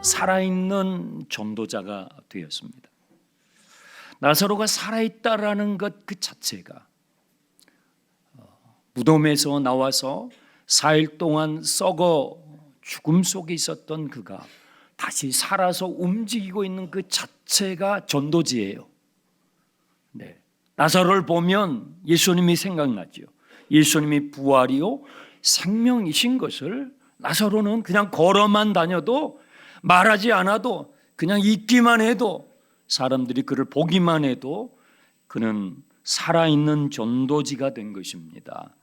살아있는 전도자가 되었습니다. 나사로가 살아있다라는 것 그 자체가 무덤에서 나와서 4일 동안 썩어 죽음 속에 있었던 그가 다시 살아서 움직이고 있는 그 자체가 전도지예요. 네. 나사로를 보면 예수님이 생각나죠. 예수님이 부활이요 생명이신 것을 나사로는 그냥 걸어만 다녀도 말하지 않아도 그냥 있기만 해도 사람들이 그를 보기만 해도 그는 살아있는 전도지가 된 것입니다.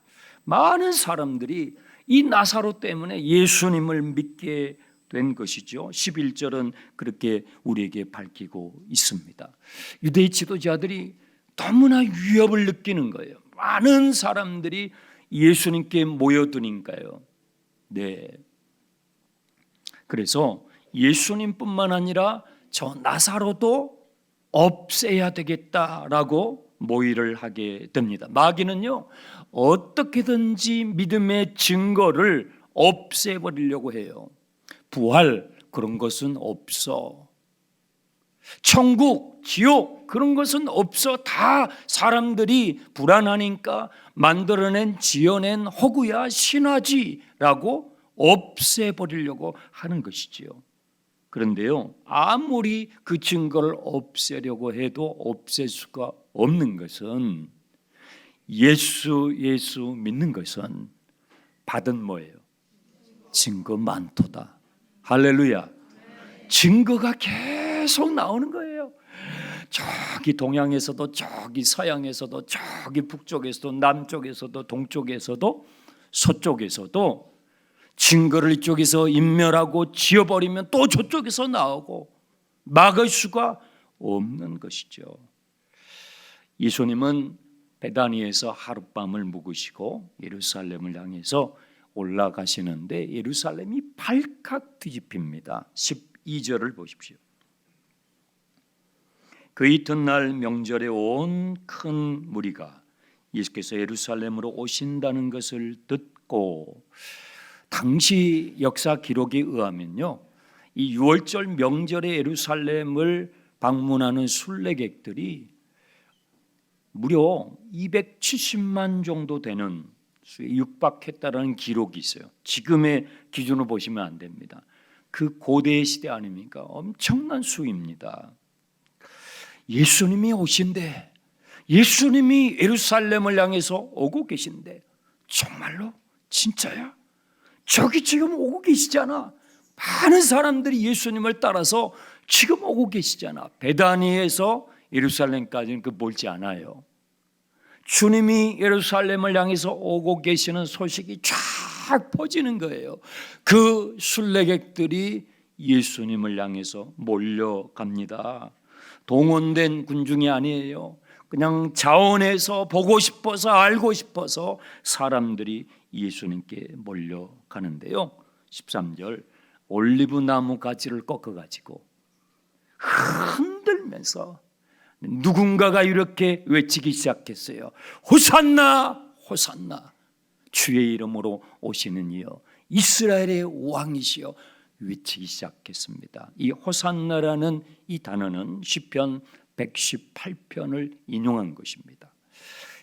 많은 사람들이 이 나사로 때문에 예수님을 믿게 된 것이죠. 11절은 그렇게 우리에게 밝히고 있습니다. 유대의 지도자들이 너무나 위협을 느끼는 거예요. 많은 사람들이 예수님께 모여드니까요. 네. 그래서 예수님뿐만 아니라 저 나사로도 없애야 되겠다라고 모의를 하게 됩니다. 마귀는요, 어떻게든지 믿음의 증거를 없애버리려고 해요. 부활 그런 것은 없어. 천국, 지옥 그런 것은 없어. 다 사람들이 불안하니까 만들어낸 지어낸 허구야 신화지라고 없애버리려고 하는 것이지요. 그런데요, 아무리 그 증거를 없애려고 해도 없앨 수가 없는 것은 예수 믿는 것은 받은 뭐예요? 증거 많도다. 할렐루야. 증거가 계속 나오는 거예요. 저기 동양에서도 저기 서양에서도 저기 북쪽에서도 남쪽에서도 동쪽에서도 서쪽에서도 증거를 이쪽에서 인멸하고 지어버리면 또 저쪽에서 나오고 막을 수가 없는 것이죠. 예수님은 베다니에서 하룻밤을 묵으시고 예루살렘을 향해서 올라가시는데 예루살렘이 발칵 뒤집힙니다. 12절을 보십시오. 그 이튿날 명절에 온 큰 무리가 예수께서 예루살렘으로 오신다는 것을 듣고, 당시 역사 기록에 의하면요, 이 6월절 명절에 예루살렘을 방문하는 순례객들이 무려 270만 정도 되는 수에 육박했다라는 기록이 있어요. 지금의 기준으로 보시면 안 됩니다. 그 고대 시대 아닙니까? 엄청난 수입니다. 예수님이 오신대, 예수님이 예루살렘을 향해서 오고 계신데, 정말로? 진짜야? 저기 지금 오고 계시잖아. 많은 사람들이 예수님을 따라서 지금 오고 계시잖아. 베다니에서 예루살렘까지는 그 멀지 않아요. 주님이 예루살렘을 향해서 오고 계시는 소식이 쫙 퍼지는 거예요. 그 순례객들이 예수님을 향해서 몰려갑니다. 동원된 군중이 아니에요. 그냥 자원해서 보고 싶어서 알고 싶어서 사람들이 예수님께 몰려가는데요. 13절, 올리브 나무 가지를 꺾어가지고 흔들면서 누군가가 이렇게 외치기 시작했어요. 호산나 호산나, 주의 이름으로 오시는 이여 이스라엘의 왕이시여, 외치기 시작했습니다. 이 호산나라는 이 단어는 시편 118편을 인용한 것입니다.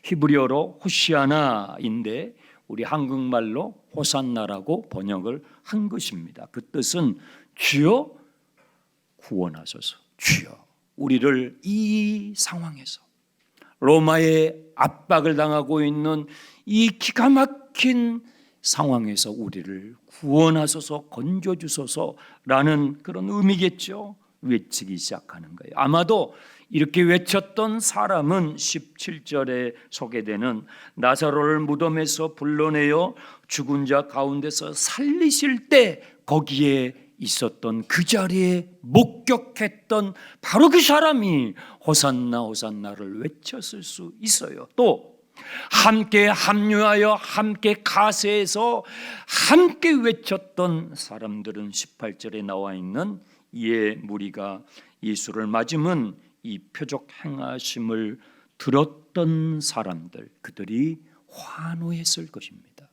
히브리어로 호시아나인데 우리 한국말로 호산나라고 번역을 한 것입니다. 그 뜻은 주여 구원하소서, 주여 우리를 이 상황에서, 로마의 압박을 당하고 있는 이 기가 막힌 상황에서 우리를 구원하소서, 건져주소서라는 그런 의미겠죠. 외치기 시작하는 거예요. 아마도 이렇게 외쳤던 사람은 17절에 소개되는 나사로를 무덤에서 불러내어 죽은 자 가운데서 살리실 때 거기에 있었던, 그 자리에 목격했던 바로 그 사람이 호산나 호산나를 외쳤을 수 있어요. 또 함께 합류하여 함께 가세해서 함께 외쳤던 사람들은 18절에 나와 있는 이에 무리가 예수를 맞으면 이 표적 행하심을 들었던 사람들, 그들이 환호했을 것입니다.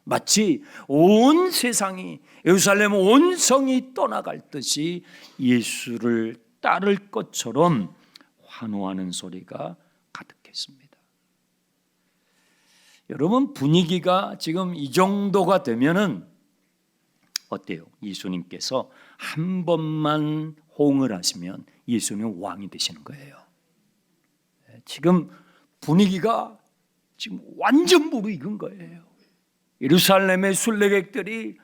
마치 온 세상이, 예루살렘 온 성이 떠나갈 듯이 예수를 따를 것처럼 환호하는 소리가 가득했습니다. 여러분, 분위기가 지금 이 정도가 되면은 어때요? 예수님께서 한 번만 호응을 하시면 예수님은 왕이 되시는 거예요. 지금 분위기가 지금 완전 무르익은 거예요. 예루살렘의 순례객들이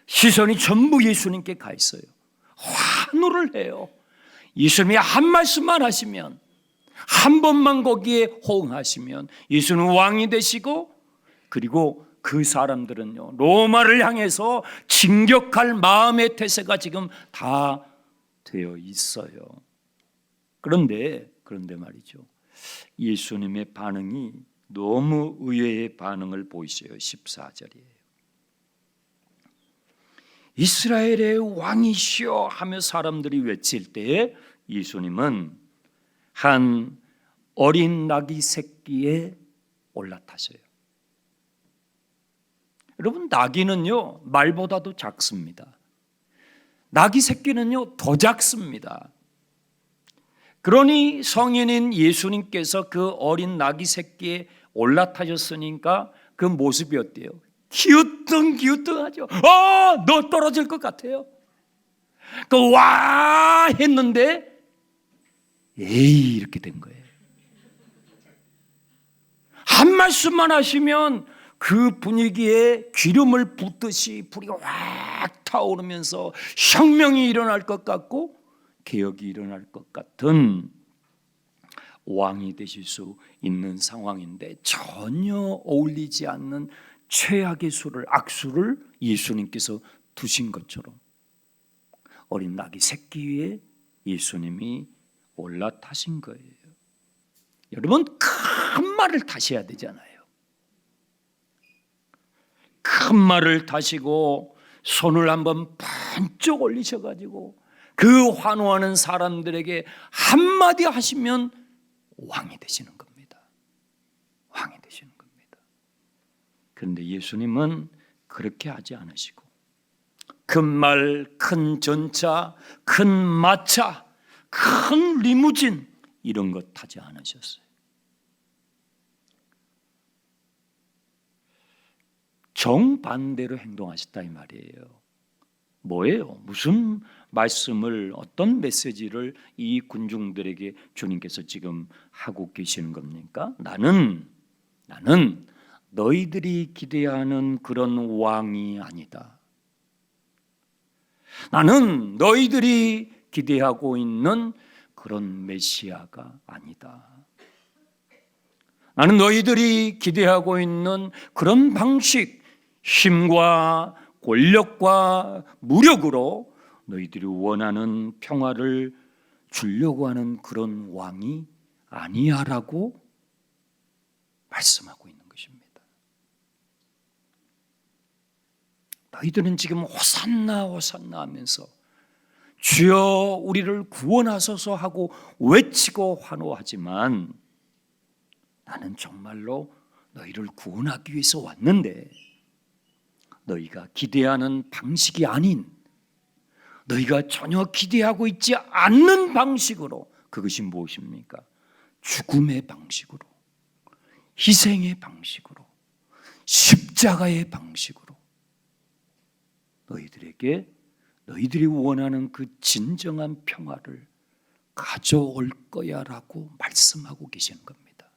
시선이 전부 예수님께 가 있어요. 환호를 해요. 예수님이 한 말씀만 하시면, 한 번만 거기에 호응하시면 예수는 왕이 되시고, 그리고 그 사람들은요, 로마를 향해서 진격할 마음의 태세가 지금 다 되어 있어요. 그런데 말이죠, 예수님의 반응이 너무 의외의 반응을 보이세요. 14절이에요. 이스라엘의 왕이시여 하며 사람들이 외칠 때에 예수님은 한 어린 나귀 새끼에 올라타셔요. 여러분, 나귀는요 말보다도 작습니다. 나귀 새끼는요 더 작습니다. 그러니 성인인 예수님께서 그 어린 나귀 새끼에 올라타셨으니까 그 모습이 어때요? 기우뚱기우뚱하죠. 너 떨어질 것 같아요. 그 와 했는데 에이 이렇게 된 거예요. 한 말씀만 하시면 그 분위기에 기름을 붓듯이 불이 확 타오르면서 혁명이 일어날 것 같고 개혁이 일어날 것 같은 왕이 되실 수 있는 상황인데, 전혀 어울리지 않는 최악의 악수를 예수님께서 두신 것처럼 어린 나귀 새끼 위에 예수님이 올라타신 거예요. 여러분, 큰 말을 타셔야 되잖아요. 큰 말을 타시고 손을 한번 번쩍 올리셔가지고 그 환호하는 사람들에게 한마디 하시면 왕이 되시는 겁니다. 왕이 되시는 겁니다. 그런데 예수님은 그렇게 하지 않으시고 큰 말, 큰 전차, 큰 마차, 큰 리무진 이런 것 타지 않으셨어요. 정반대로 행동하셨다 이 말이에요. 뭐예요? 무슨 말씀을, 어떤 메시지를 이 군중들에게 주님께서 지금 하고 계시는 겁니까? 나는 너희들이 기대하는 그런 왕이 아니다. 나는 너희들이 기대하고 있는 그런 메시아가 아니다. 나는 너희들이 기대하고 있는 그런 방식, 힘과 권력과 무력으로 너희들이 원하는 평화를 주려고 하는 그런 왕이 아니야라고 말씀하고 있는 것입니다. 너희들은 지금 호산나 호산나 하면서 주여 우리를 구원하소서 하고 외치고 환호하지만, 나는 정말로 너희를 구원하기 위해서 왔는데 너희가 기대하는 방식이 아닌, 너희가 전혀 기대하고 있지 않는 방식으로, 그것이 무엇입니까? 죽음의 방식으로, 희생의 방식으로, 십자가의 방식으로 너희들에게 너희들이 원하는 그 진정한 평화를 가져올 거야 라고 말씀하고 계시는 겁니다.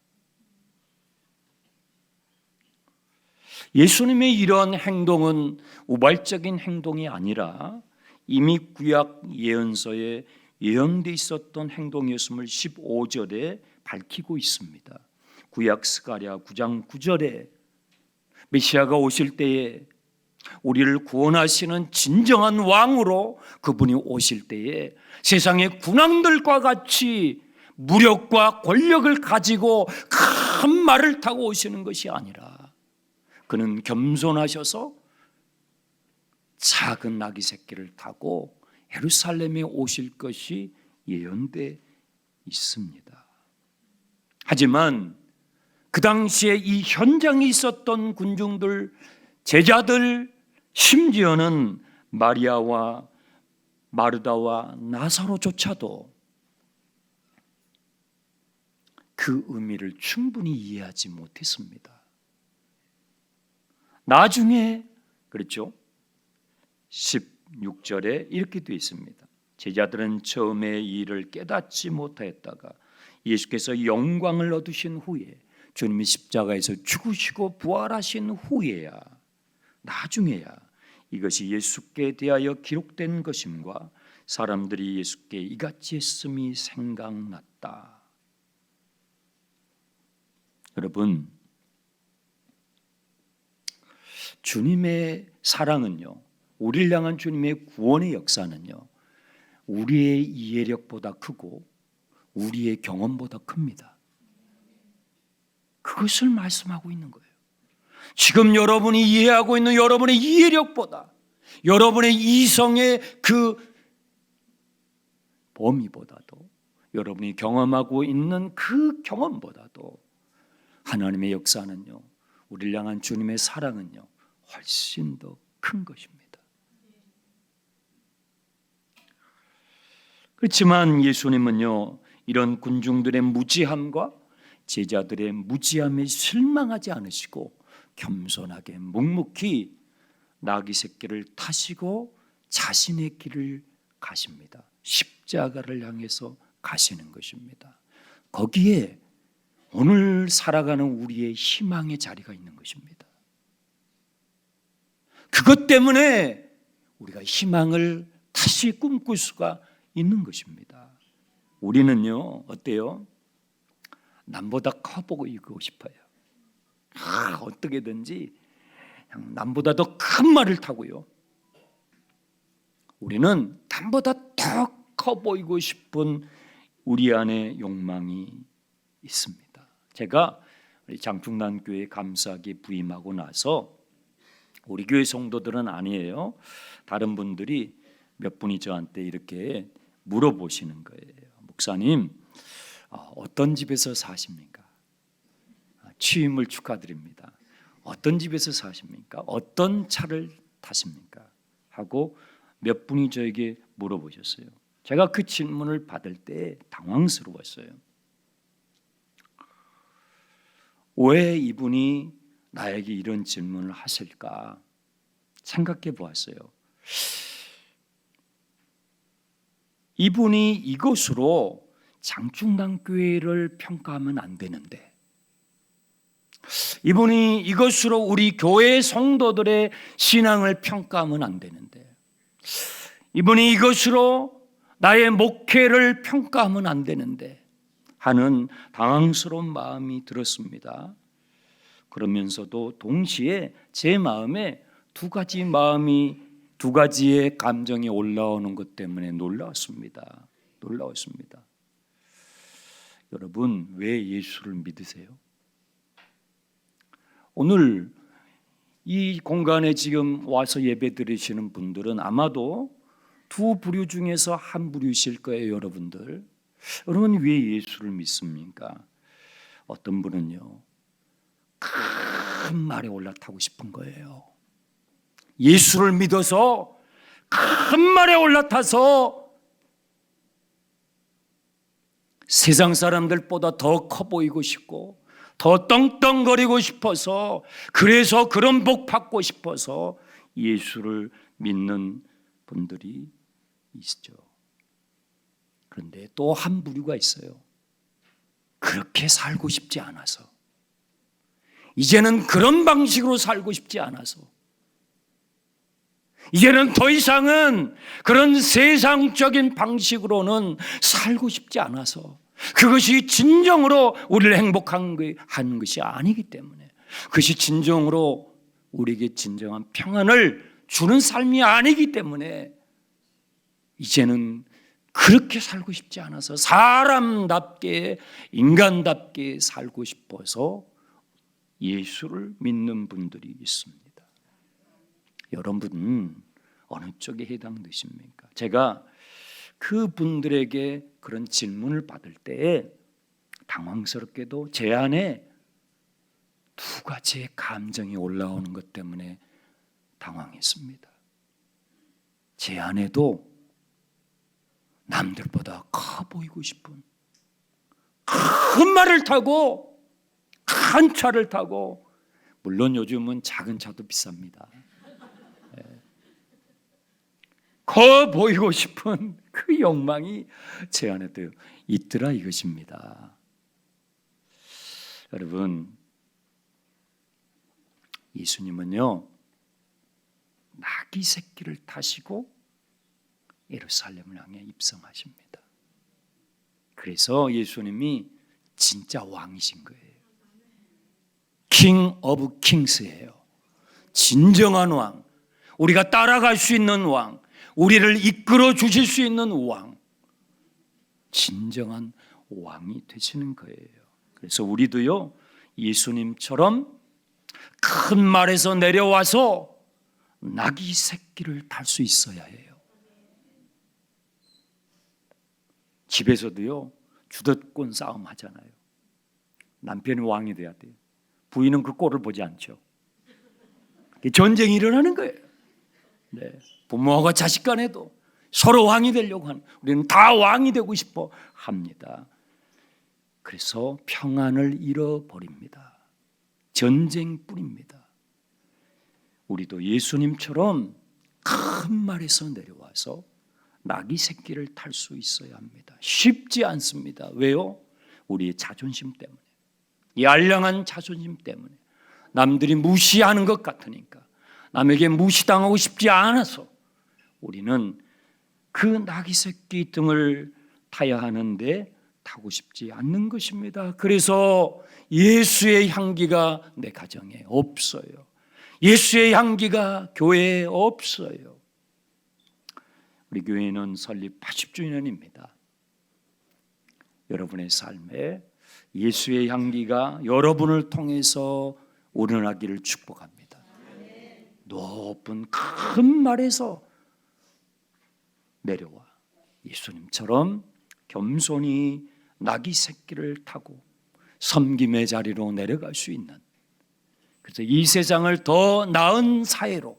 예수님의 이러한 행동은 우발적인 행동이 아니라 이미 구약 예언서에 예언되어 있었던 행동이었음을 15절에 밝히고 있습니다. 구약 스가랴 9장 9절에 메시아가 오실 때에, 우리를 구원하시는 진정한 왕으로 그분이 오실 때에 세상의 군왕들과 같이 무력과 권력을 가지고 큰 말을 타고 오시는 것이 아니라 그는 겸손하셔서 작은 나귀 새끼를 타고 예루살렘에 오실 것이 예언되어 있습니다. 하지만 그 당시에 이 현장에 있었던 군중들 제자들, 심지어는 마리아와 마르다와 나사로조차도 그 의미를 충분히 이해하지 못했습니다. 나중에 그렇죠? 16절에 이렇게 되어 있습니다. 제자들은 처음에 이 일을 깨닫지 못하였다가 예수께서 영광을 얻으신 후에, 주님이 십자가에서 죽으시고 부활하신 후에야, 나중에야 이것이 예수께 대하여 기록된 것임과 사람들이 예수께 이같이 했음이 생각났다. 여러분, 주님의 사랑은요, 우리를 향한 주님의 구원의 역사는요, 우리의 이해력보다 크고 우리의 경험보다 큽니다. 그것을 말씀하고 있는 거예요. 지금 여러분이 이해하고 있는 여러분의 이해력보다, 여러분의 이성의 그 범위보다도, 여러분이 경험하고 있는 그 경험보다도 하나님의 역사는요, 우리를 향한 주님의 사랑은요, 훨씬 더 큰 것입니다. 그렇지만 예수님은요, 이런 군중들의 무지함과 제자들의 무지함에 실망하지 않으시고 겸손하게 묵묵히 나귀 새끼를 타시고 자신의 길을 가십니다. 십자가를 향해서 가시는 것입니다. 거기에 오늘 살아가는 우리의 희망의 자리가 있는 것입니다. 그것 때문에 우리가 희망을 다시 꿈꿀 수가 있는 것입니다. 우리는요, 어때요? 남보다 커 보이고 싶어요. 어떻게든지 남보다 더 큰 말을 타고요. 우리는 남보다 더 커 보이고 싶은 우리 안에 욕망이 있습니다. 제가 장충단 교회 감사하게 부임하고 나서 우리 교회 성도들은 아니에요. 다른 분들이 몇 분이 저한테 이렇게 물어보시는 거예요. 목사님, 어떤 집에서 사십니까? 취임을 축하드립니다. 어떤 집에서 사십니까? 어떤 차를 타십니까? 하고 몇 분이 저에게 물어보셨어요. 제가 그 질문을 받을 때 당황스러웠어요. 왜 이분이 나에게 이런 질문을 하실까 생각해 보았어요. 이분이 이것으로 장충단 교회를 평가하면 안 되는데, 이분이 이것으로 우리 교회 성도들의 신앙을 평가하면 안 되는데, 이분이 이것으로 나의 목회를 평가하면 안 되는데 하는 당황스러운 마음이 들었습니다. 그러면서도 동시에 제 마음에 두 가지의 감정이 올라오는 것 때문에 놀라웠습니다. 여러분, 왜 예수를 믿으세요? 오늘 이 공간에 지금 와서 예배 드리시는 분들은 아마도 두 부류 중에서 한 부류실 거예요. 여러분 왜 예수를 믿습니까? 어떤 분은요, 큰 말에 올라타고 싶은 거예요. 예수를 믿어서 큰 말에 올라타서 세상 사람들보다 더 커 보이고 싶고 더 떵떵거리고 싶어서, 그래서 그런 복 받고 싶어서 예수를 믿는 분들이 있죠. 그런데 또 한 부류가 있어요. 그렇게 살고 싶지 않아서, 이제는 그런 방식으로 살고 싶지 않아서, 이제는 더 이상은 그런 세상적인 방식으로는 살고 싶지 않아서, 그것이 진정으로 우리를 행복하게 하는 것이 아니기 때문에, 그것이 진정으로 우리에게 진정한 평안을 주는 삶이 아니기 때문에 이제는 그렇게 살고 싶지 않아서 사람답게, 인간답게 살고 싶어서 예수를 믿는 분들이 있습니다. 여러분은 어느 쪽에 해당되십니까? 제가 그분들에게 그런 질문을 받을 때 당황스럽게도 제 안에 두 가지의 감정이 올라오는 것 때문에 당황했습니다. 제 아내도 남들보다 커 보이고 싶은 큰 말을 타고 큰 차를 타고, 물론 요즘은 작은 차도 비쌉니다. 커 보이고 싶은 그 욕망이 제 안에도 있더라 이것입니다. 여러분, 예수님은요 나귀 새끼를 타시고 예루살렘을 향해 입성하십니다. 그래서 예수님이 진짜 왕이신 거예요. 킹 오브 킹스예요. 진정한 왕, 우리가 따라갈 수 있는 왕, 우리를 이끌어 주실 수 있는 왕, 진정한 왕이 되시는 거예요. 그래서 우리도요 예수님처럼 큰 말에서 내려와서 나귀 새끼를 탈 수 있어야 해요. 집에서도요 주도권 싸움 하잖아요. 남편이 왕이 돼야 돼요. 부인은 그 꼴을 보지 않죠. 전쟁이 일어나는 거예요. 네. 부모와 자식 간에도 서로 왕이 되려고 하는, 우리는 다 왕이 되고 싶어 합니다. 그래서 평안을 잃어버립니다. 전쟁뿐입니다. 우리도 예수님처럼 큰 말에서 내려와서 나귀 새끼를 탈 수 있어야 합니다. 쉽지 않습니다. 왜요? 우리의 자존심 때문에, 이 알량한 자존심 때문에, 남들이 무시하는 것 같으니까, 남에게 무시당하고 싶지 않아서 우리는 그 나귀 새끼 등을 타야 하는데 타고 싶지 않는 것입니다. 그래서 예수의 향기가 내 가정에 없어요. 예수의 향기가 교회에 없어요. 우리 교회는 설립 80주년입니다. 여러분의 삶에 예수의 향기가 여러분을 통해서 우러나기를 축복합니다. 높은 큰 말에서 내려와 예수님처럼 겸손히 나귀 새끼를 타고 섬김의 자리로 내려갈 수 있는, 그래서 이 세상을 더 나은 사회로,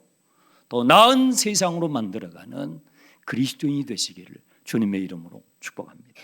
더 나은 세상으로 만들어가는 그리스도인이 되시기를 주님의 이름으로 축복합니다.